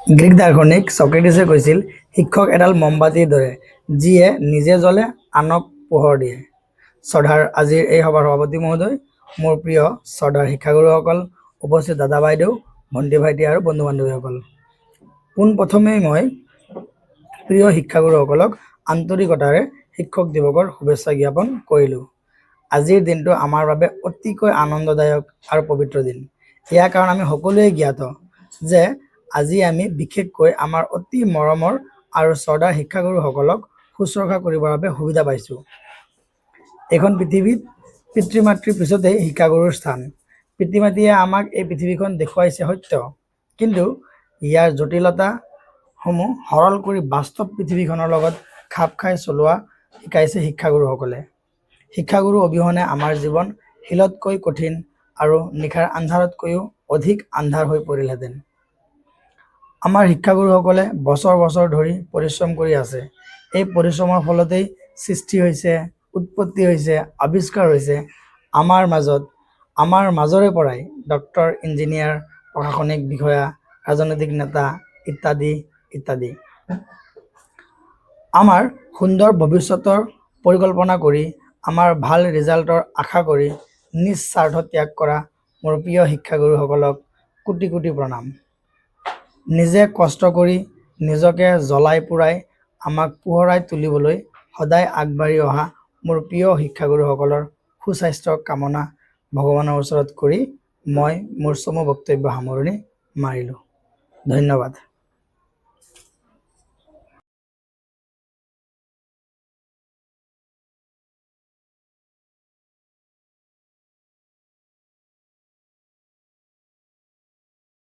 Greek দাৰ্শনিক ছক্ৰেটিছে কৈছিল, শিক্ষক এডাল মমবাতিৰ দৰে, যিয়ে নিজে জ্বলে আনক পোহৰ দিয়ে। শ্ৰদ্ধাৰ আজিৰ এই সভাৰ সভাপতি মহোদয়, মোৰ প্ৰিয় শ্ৰদ্ধাৰ শিক্ষাগুৰুসকল, উপস্থিত দাদা বাইদেউ, ভণ্টি ভাইটি আৰু বন্ধু বান্ধৱীসকল। পোনপ্ৰথমেই মই প্ৰিয় শিক্ষাগুৰুসকলক আন্তৰিকতাৰে শিক্ষক দিৱসৰ শুভেচ্ছা জ্ঞাপন কৰিলোঁ। আজিৰ দিনটো আমাৰ বাবে অতিকৈ আনন্দদায়ক আৰু পবিত্ৰ দিন। ইয়াৰ কাৰণ আমি সকলোৱে জ্ঞাত যে আজি আমি বিশেষকৈ আমাৰ অতি মৰমৰ আৰু শ্ৰদ্ধাৰ শিক্ষাগুৰুসকলক শুশ্ৰূষা কৰিবৰ বাবে সুবিধা পাইছোঁ। এইখন পৃথিৱীত পিতৃ মাতৃৰ পিছতেই শিক্ষাগুৰুৰ স্থান। পিতৃ মাতৃয়ে আমাক এই পৃথিৱীখন দেখুৱাইছে সত্য, কিন্তু ইয়াৰ জটিলতাসমূহ সৰল কৰি বাস্তৱ পৃথিৱীখনৰ লগত খাপ খাই চলোৱা শিকাইছে শিক্ষাগুৰুসকলে। শিক্ষাগুৰু অবিহনে আমাৰ জীৱন শিলতকৈ কঠিন আৰু নিশাৰ আন্ধাৰতকৈও অধিক আন্ধাৰ হৈ পৰিলহেঁতেন। আমাৰ শিক্ষাগুৰুসকলে বছৰ বছৰ ধৰি পৰিশ্ৰম কৰি আছে। এই পৰিশ্ৰমৰ ফলতেই সৃষ্টি হৈছে, উৎপত্তি হৈছে, আৱিষ্কাৰ হৈছে আমাৰ মাজৰে পৰাই ডক্তৰ, ইঞ্জিনিয়াৰ, প্ৰশাসনিক বিষয়া, ৰাজনৈতিক নেতা ইত্যাদি ইত্যাদি। আমাৰ সুন্দৰ ভৱিষ্যতৰ পৰিকল্পনা কৰি, আমাৰ ভাল ৰিজাল্টৰ আশা কৰি নিজ স্বাৰ্থ ত্যাগ কৰা মোৰ প্ৰিয় শিক্ষাগুৰুসকলক কোটি কোটি প্ৰণাম। নিজে কষ্ট কৰি, নিজকে জ্বলাই পোৰাই আমাক পোহৰাই তুলিবলৈ সদায় আগবাঢ়ি অহা মোৰ প্ৰিয় শিক্ষাগুৰুসকলৰ সুস্বাস্থ্য কামনা ভগৱানৰ ওচৰত কৰি মই মোৰ চমু বক্তব্য সামৰণি মাৰিলোঁ। ধন্যবাদ।